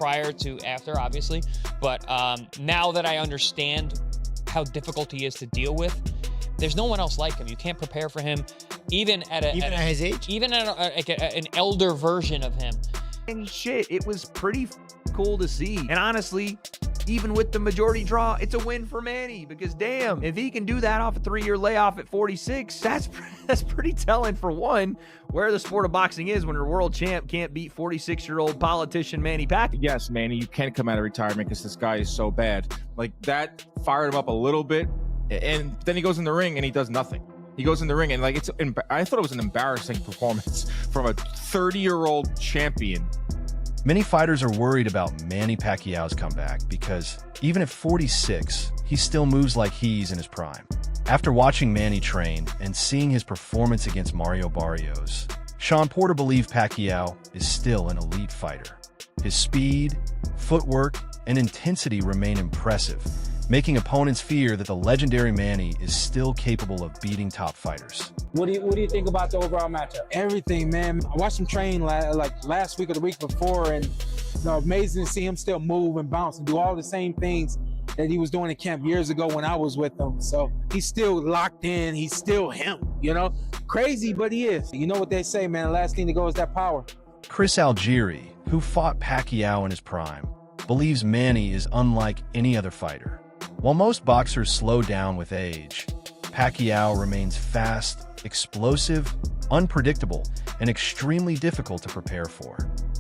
prior to after, obviously. But now that I understand how difficult he is to deal with, there's no one else like him. You can't prepare for him, even at his age, even at an elder version of him. And shit, it was pretty cool to see. And honestly, even with the majority draw, it's a win for Manny, because damn, if he can do that off a 3-year layoff at 46, that's pretty telling, for one, where the sport of boxing is when your world champ can't beat 46-year-old politician Manny Pacquiao. Yes, Manny, you can't come out of retirement because this guy is so bad. Like, that fired him up a little bit, and then he goes in the ring and he does nothing. He goes in the ring and, like, I thought it was an embarrassing performance from a 30-year-old champion. Many fighters are worried about Manny Pacquiao's comeback because even at 46, he still moves like he's in his prime. After watching Manny train and seeing his performance against Mario Barrios, Sean Porter believes Pacquiao is still an elite fighter. His speed, footwork, and intensity remain impressive, making opponents fear that the legendary Manny is still capable of beating top fighters. What do you think about the overall matchup? Everything, man. I watched him train like last week or the week before, and amazing to see him still move and bounce and do all the same things that he was doing in camp years ago when I was with him. So he's still locked in. He's still him, Crazy, but he is. You know what they say, man. The last thing to go is that power. Chris Algieri, who fought Pacquiao in his prime, believes Manny is unlike any other fighter. While most boxers slow down with age, Pacquiao remains fast, explosive, unpredictable, and extremely difficult to prepare for.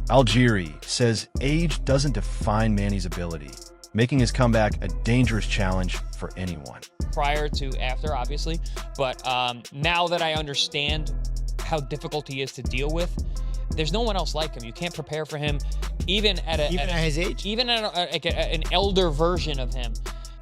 Algieri says age doesn't define Manny's ability, making his comeback a dangerous challenge for anyone. Prior to after, obviously. But now that I understand how difficult he is to deal with, there's no one else like him. You can't prepare for him, even at his age, even at an elder version of him.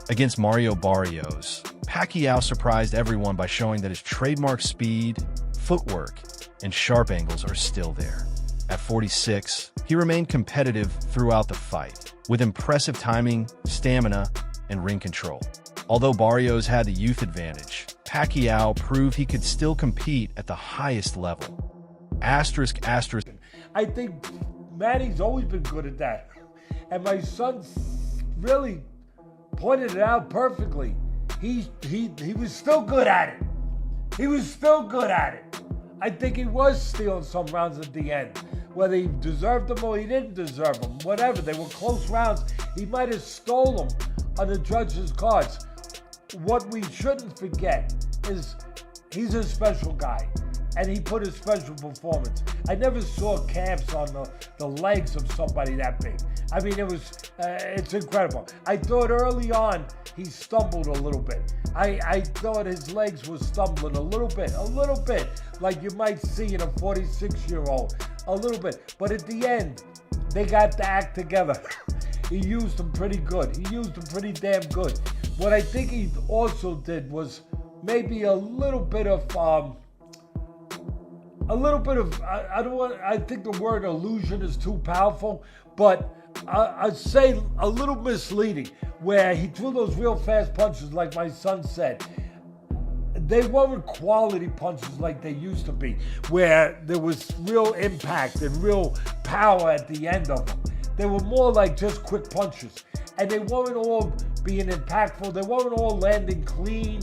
Against Mario Barrios, Pacquiao surprised everyone by showing that his trademark speed, footwork, and sharp angles are still there. At 46, he remained competitive throughout the fight, with impressive timing, stamina, and ring control. Although Barrios had the youth advantage, Pacquiao proved he could still compete at the highest level. Asterisk, asterisk. I think Manny's always been good at that. And my son really pointed it out perfectly. He was still good at it. He was still good at it. I think he was stealing some rounds at the end. Whether he deserved them or he didn't deserve them, whatever. They were close rounds. He might have stole them on the judges' cards. What we shouldn't forget is he's a special guy, and he put a special performance. I never saw camps on the legs of somebody that big. I mean, it's incredible. I thought early on he stumbled a little bit. I thought his legs were stumbling a little bit, like you might see in a 46-year-old, a little bit. But at the end, they got the act together. He used them pretty good. He used them pretty damn good. What I think he also did was maybe a little bit of, I think the word illusion is too powerful, but I'd say a little misleading, where he threw those real fast punches like my son said. They weren't quality punches like they used to be, where there was real impact and real power at the end of them. They were more like just quick punches, and they weren't all being impactful. They weren't all landing clean.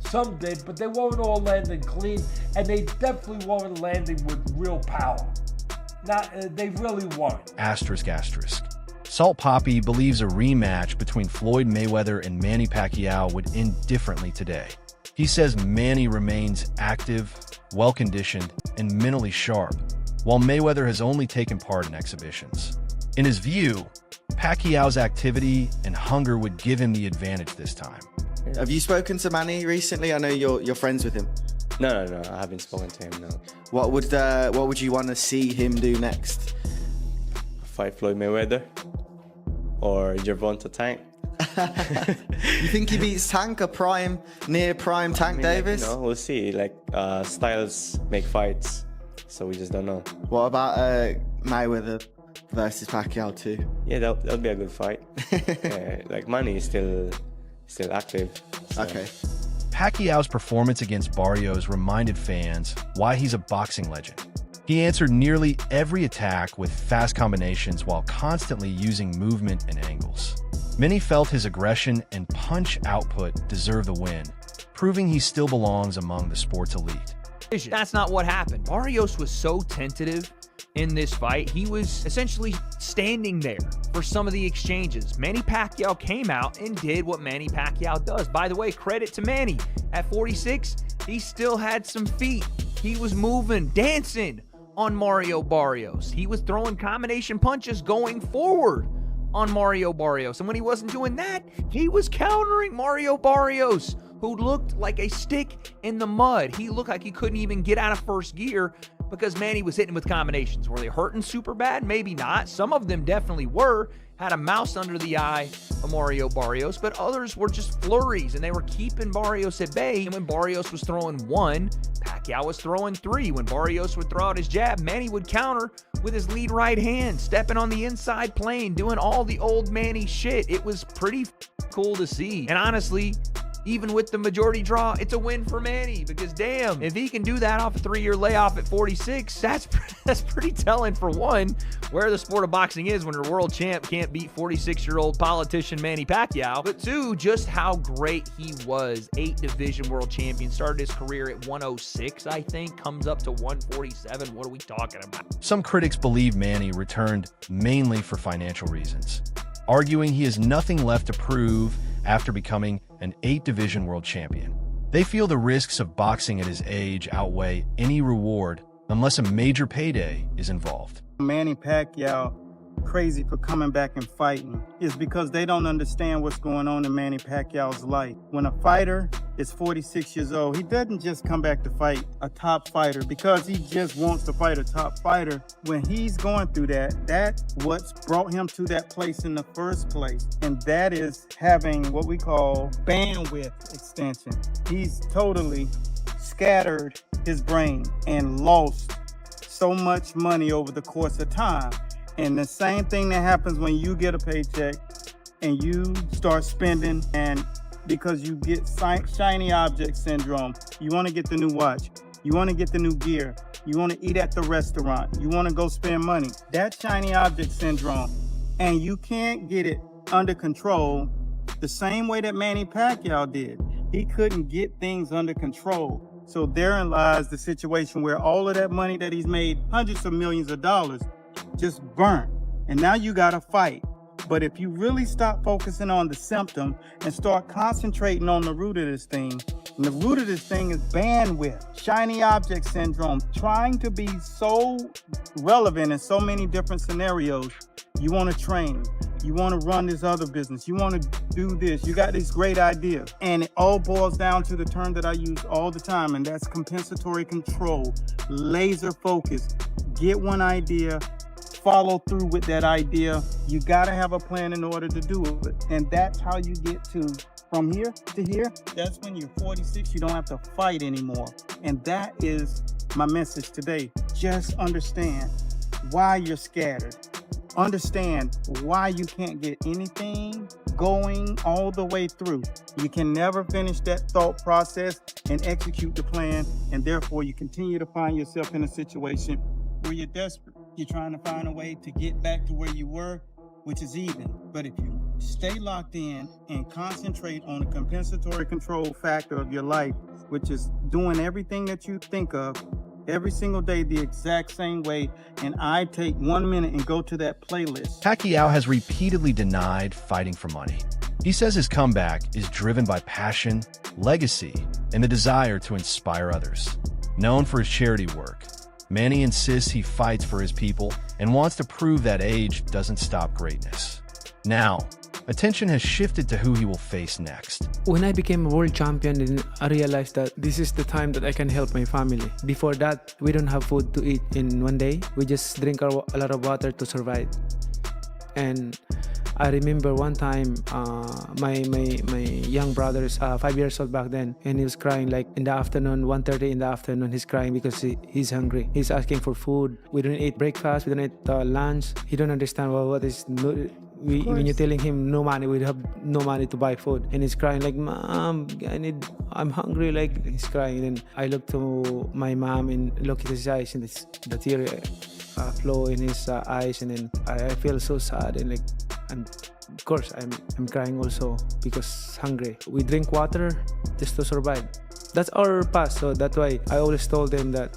Some did, but they weren't all landing clean, and they definitely weren't landing with real power. They really weren't. Asterisk, asterisk. Salt Poppy believes a rematch between Floyd Mayweather and Manny Pacquiao would end differently today. He says Manny remains active, well-conditioned, and mentally sharp, while Mayweather has only taken part in exhibitions. In his view, Pacquiao's activity and hunger would give him the advantage this time. Have you spoken to Manny recently? I know you're friends with him. No, I haven't spoken to him, no. What would you want to see him do next? Fight Floyd Mayweather or Gervonta Tank. You think he beats Tank, near prime Tank Davis? We'll see. Styles make fights, so we just don't know. What about Mayweather versus Pacquiao too? Yeah, that'll be a good fight. Manny is still active. So. Okay. Pacquiao's performance against Barrios reminded fans why he's a boxing legend. He answered nearly every attack with fast combinations while constantly using movement and angles. Many felt his aggression and punch output deserved the win, proving he still belongs among the sport's elite. That's not what happened. Barrios was so tentative in this fight. He was essentially standing there for some of the exchanges. Manny Pacquiao came out and did what Manny Pacquiao does. By the way, credit to Manny. At 46, he still had some feet. He was moving, dancing on Mario Barrios. He was throwing combination punches going forward on Mario Barrios. And when he wasn't doing that, he was countering Mario Barrios, who looked like a stick in the mud. He looked like he couldn't even get out of first gear because Manny was hitting with combinations. Were they hurting super bad? Maybe not. Some of them definitely were. Had a mouse under the eye of Mario Barrios, but others were just flurries, and they were keeping Barrios at bay. And when Barrios was throwing one, Pacquiao was throwing three. When Barrios would throw out his jab, Manny would counter with his lead right hand, stepping on the inside plane, doing all the old Manny shit. It was pretty cool to see. And honestly, even with the majority draw, it's a win for Manny, because damn, if he can do that off a 3-year layoff at 46, that's pretty telling, for one, where the sport of boxing is when your world champ can't beat 46-year-old politician Manny Pacquiao, but two, just how great he was. 8 division world champion, started his career at 106, I think, comes up to 147. What are we talking about? Some critics believe Manny returned mainly for financial reasons, arguing he has nothing left to prove after becoming an 8-division world champion. They feel the risks of boxing at his age outweigh any reward unless a major payday is involved. Manny Pacquiao crazy for coming back and fighting is because they don't understand what's going on in Manny Pacquiao's life. When a fighter is 46 years old, he doesn't just come back to fight a top fighter because he just wants to fight a top fighter. When he's going through that, that's what's brought him to that place in the first place. And that is having what we call bandwidth extension. He's totally scattered his brain and lost so much money over the course of time. And the same thing that happens when you get a paycheck and you start spending, and because you get shiny object syndrome, you want to get the new watch, you want to get the new gear, you want to eat at the restaurant, you want to go spend money. That shiny object syndrome, and you can't get it under control the same way that Manny Pacquiao did. He couldn't get things under control. So therein lies the situation where all of that money that he's made, hundreds of millions of dollars, just burnt. And now you gotta fight. But if you really stop focusing on the symptom and start concentrating on the root of this thing, and the root of this thing is bandwidth, shiny object syndrome, trying to be so relevant in so many different scenarios. You want to train, you want to run this other business, you want to do this, you got these great ideas. And it all boils down to the term that I use all the time, and that's compensatory control, laser focus. Get one idea, follow through with that idea. You got to have a plan in order to do it. And that's how you get to from here to here. That's when you're 46, you don't have to fight anymore. And that is my message today. Just understand why you're scattered. Understand why you can't get anything going all the way through. You can never finish that thought process and execute the plan, and therefore you continue to find yourself in a situation where you're desperate. You're trying to find a way to get back to where you were, which is even. But if you stay locked in and concentrate on the compensatory control factor of your life, which is doing everything that you think of every single day the exact same way, and I take 1 minute and go to that playlist. Pacquiao has repeatedly denied fighting for money. He says his comeback is driven by passion, legacy, and the desire to inspire others. Known for his charity work, Manny insists he fights for his people and wants to prove that age doesn't stop greatness. Now, attention has shifted to who he will face next. When I became a world champion, then I realized that this is the time that I can help my family. Before that, we don't have food to eat in one day. We just drink a lot of water to survive. And I remember one time, my young brother is 5 years old back then, and he was crying like in the afternoon, 1:30 in the afternoon. He's crying because he's hungry. He's asking for food. We don't eat breakfast. We don't eat lunch. He don't understand what is when you're telling him no money, we have no money to buy food, and he's crying like, "Mom, I'm hungry." Like he's crying, and I look to my mom and look at his eyes, and the tear flow in his eyes, and then I feel so sad, and like, and of course I'm crying also because hungry. We drink water just to survive. That's our past, so that's why I always told them that,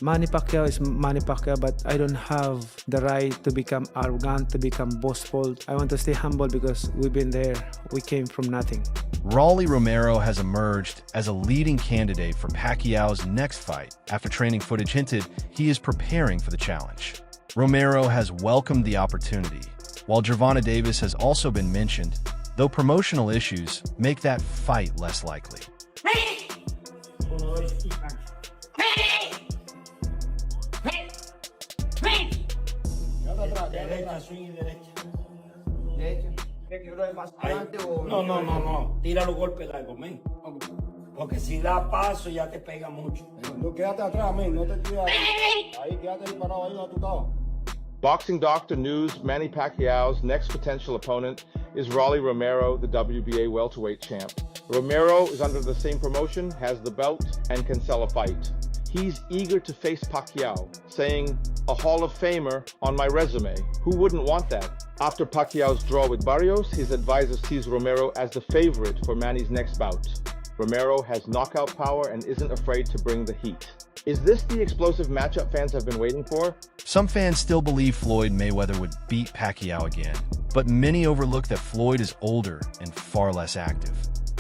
Manny Pacquiao is Manny Pacquiao, but I don't have the right to become arrogant, to become boastful. I want to stay humble because we've been there. We came from nothing. Rolly Romero has emerged as a leading candidate for Pacquiao's next fight. After training footage hinted, he is preparing for the challenge. Romero has welcomed the opportunity, while Gervonta Davis has also been mentioned, though promotional issues make that fight less likely. No. Tira los golpes largos, men. Porque si da paso ya te pega mucho. No, quédate atrás, men. No te tires ahí. Quédate ahí parado ahí donde tú estabas. Boxing Doctor News, Manny Pacquiao's next potential opponent is Rolly Romero, the WBA welterweight champ. Romero is under the same promotion, has the belt, and can sell a fight. He's eager to face Pacquiao, saying, "A Hall of Famer on my resume. Who wouldn't want that?" After Pacquiao's draw with Barrios, his advisor sees Romero as the favorite for Manny's next bout. Romero has knockout power and isn't afraid to bring the heat. Is this the explosive matchup fans have been waiting for? Some fans still believe Floyd Mayweather would beat Pacquiao again, but many overlook that Floyd is older and far less active.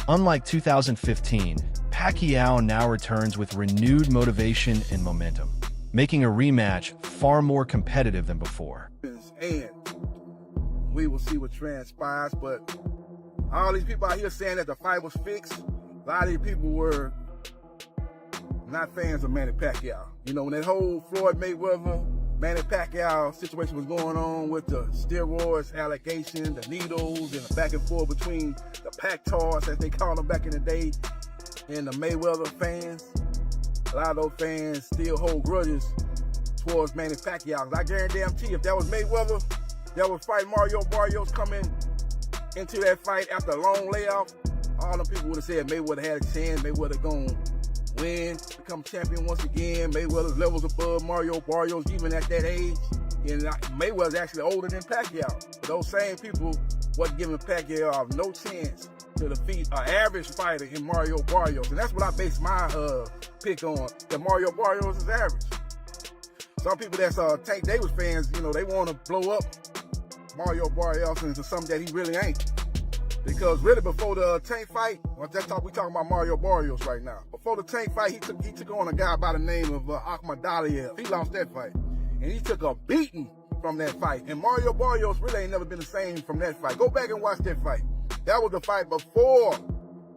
Unlike 2015, Pacquiao now returns with renewed motivation and momentum, making a rematch far more competitive than before. And we will see what transpires, but all these people out here saying that the fight was fixed, a lot of these people were not fans of Manny Pacquiao. When that whole Floyd Mayweather, Manny Pacquiao situation was going on with the steroids allegation, the needles, and the back and forth between the Pac-Tars, as they called them back in the day, and the Mayweather fans, a lot of those fans still hold grudges towards Manny Pacquiao. I guarantee if that was Mayweather that was fighting Mario Barrios coming into that fight after a long layoff, all them people would have said Mayweather had a chance, Mayweather going to win, become champion once again. Mayweather's levels above Mario Barrios even at that age. And Mayweather's actually older than Pacquiao. But those same people wasn't giving Pacquiao no chance to defeat an average fighter in Mario Barrios. And that's what I base my pick on, that Mario Barrios is average. Some people that's Tank Davis fans, they want to blow up Mario Barrios into something that he really ain't. Because really before the Tank fight, we talking about Mario Barrios right now. Before the Tank fight, he took on a guy by the name of Ahmad Daliev. He lost that fight. And he took a beating from that fight. And Mario Barrios really ain't never been the same from that fight. Go back and watch that fight. That was the fight before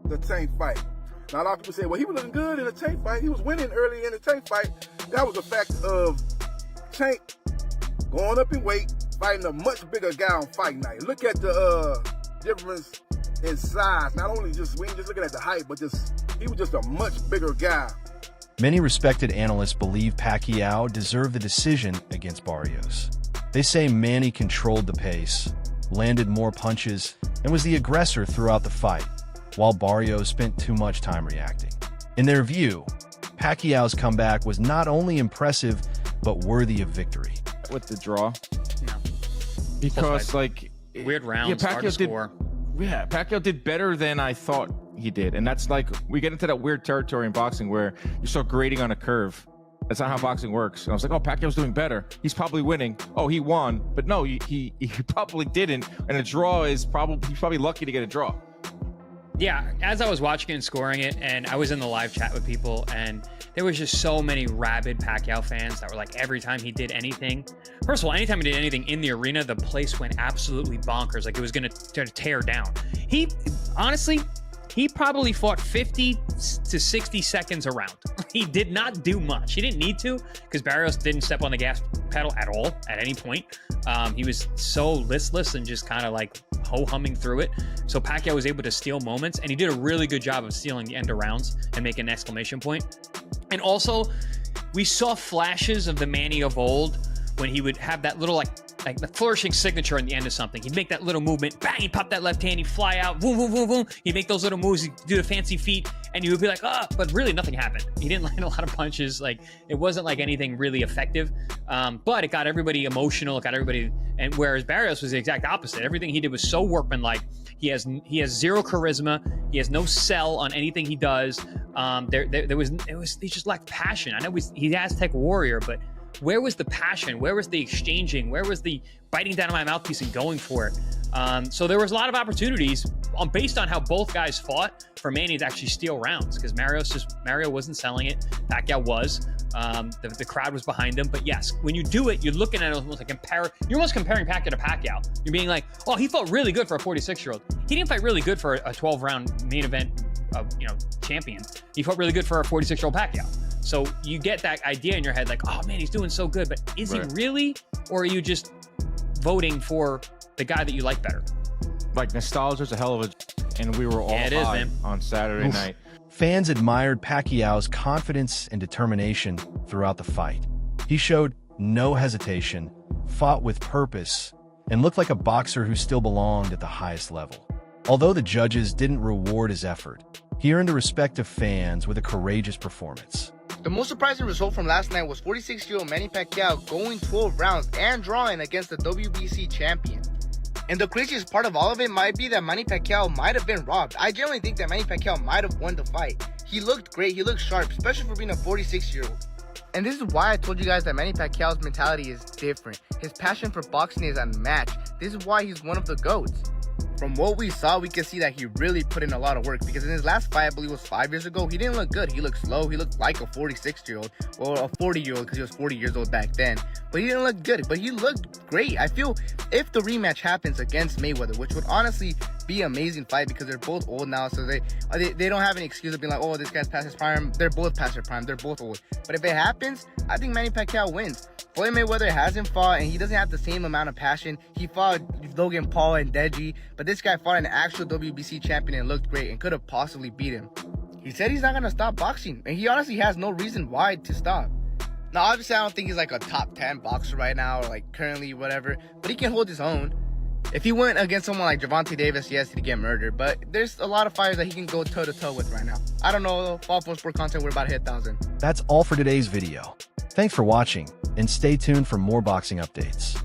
the Tank fight. Now a lot of people say, well, he was looking good in the Tank fight. He was winning early in the Tank fight. That was the fact of Tank going up in weight, fighting a much bigger guy on fight night. Look at the difference in size. Not only we ain't just looking at the height, but he was just a much bigger guy. Many respected analysts believe Pacquiao deserved the decision against Barrios. They say Manny controlled the pace, landed more punches, and was the aggressor throughout the fight, while Barrios spent too much time reacting. In their view, Pacquiao's comeback was not only impressive, but worthy of victory. With the draw. Yeah. Because, weird rounds, hard to score. Pacquiao did better than I thought he did. And that's we get into that weird territory in boxing where you start grading on a curve. That's not how boxing works. And I was like, oh, Pacquiao's doing better. He's probably winning. Oh, he won. But no, he probably didn't. And a draw he's probably lucky to get a draw. Yeah, as I was watching it and scoring it, and I was in the live chat with people, and there was just so many rabid Pacquiao fans that were like, every time he did anything, first of all, anytime he did anything in the arena, the place went absolutely bonkers, like it was going to tear down. Honestly, he probably fought 50 to 60 seconds around. He did not do much. He didn't need to, because Barrios didn't step on the gas pedal at all at any point. He was so listless and just kind of like ho-humming through it. So Pacquiao was able to steal moments, and he did a really good job of stealing the end of rounds and making an exclamation point. And also, we saw flashes of the Manny of old when he would have that little like the flourishing signature on the end of something. He'd make that little movement, bang, he'd pop that left hand, he'd fly out, boom, boom, boom, boom. He'd make those little moves, he'd do the fancy feet, and you would be like, ah, but really nothing happened. He didn't land a lot of punches. Like, it wasn't like anything really effective, but it got everybody emotional, it got everybody, and whereas Barrios was the exact opposite. Everything he did was so workmanlike. He has zero charisma. He has no sell on anything he does. He just lacked passion. I know he's Aztec warrior, but where was the passion? Where was the exchanging? Where was the biting down on my mouthpiece and going for it? So there was a lot of opportunities based on how both guys fought for Manny to actually steal rounds, because Mario wasn't selling it. Pacquiao was. The crowd was behind him. But yes, when you do it, you're looking at it almost like you're almost comparing Pacquiao to Pacquiao. You're being like, oh, he fought really good for a 46-year-old. He didn't fight really good for a 12-round main event champion. He fought really good for a 46-year-old Pacquiao. So you get that idea in your head, like, oh man, he's doing so good, but is he really? Or are you just voting for the guy that you like better? Like, nostalgia's a hell of a, and we were all high on Saturday night. Fans admired Pacquiao's confidence and determination throughout the fight. He showed no hesitation, fought with purpose, and looked like a boxer who still belonged at the highest level. Although the judges didn't reward his effort, he earned the respect of fans with a courageous performance. The most surprising result from last night was 46-year-old Manny Pacquiao going 12 rounds and drawing against the WBC champion. And the craziest part of all of it might be that Manny Pacquiao might have been robbed. I genuinely think that Manny Pacquiao might have won the fight. He looked great, he looked sharp, especially for being a 46-year-old. And this is why I told you guys that Manny Pacquiao's mentality is different. His passion for boxing is unmatched. This is why he's one of the GOATs. From what we saw, we can see that he really put in a lot of work, because in his last fight, I believe it was 5 years ago, he didn't look good. He looked slow. He looked like a 46-year-old or a 40-year-old, because he was 40 years old back then. But he didn't look good, but he looked great. I feel if the rematch happens against Mayweather, which would honestly be an amazing fight, because they're both old now, so they don't have any excuse of being like, oh, this guy's past his prime. They're both past their prime. They're both old. But if it happens, I think Manny Pacquiao wins. Floyd Mayweather hasn't fought, and he doesn't have the same amount of passion. He fought Logan Paul and Deji, but this guy fought an actual WBC champion and looked great and could have possibly beat him. He said he's not going to stop boxing, and he honestly has no reason why to stop. Now, obviously, I don't think he's like a top 10 boxer right now, or like currently whatever, but he can hold his own. If he went against someone like Gervonta Davis, yes, he'd get murdered, but there's a lot of fighters that he can go toe-to-toe with right now. I don't know, though. Fall for Sport content, we're about to hit 1,000. That's all for today's video. Thanks for watching, and stay tuned for more boxing updates.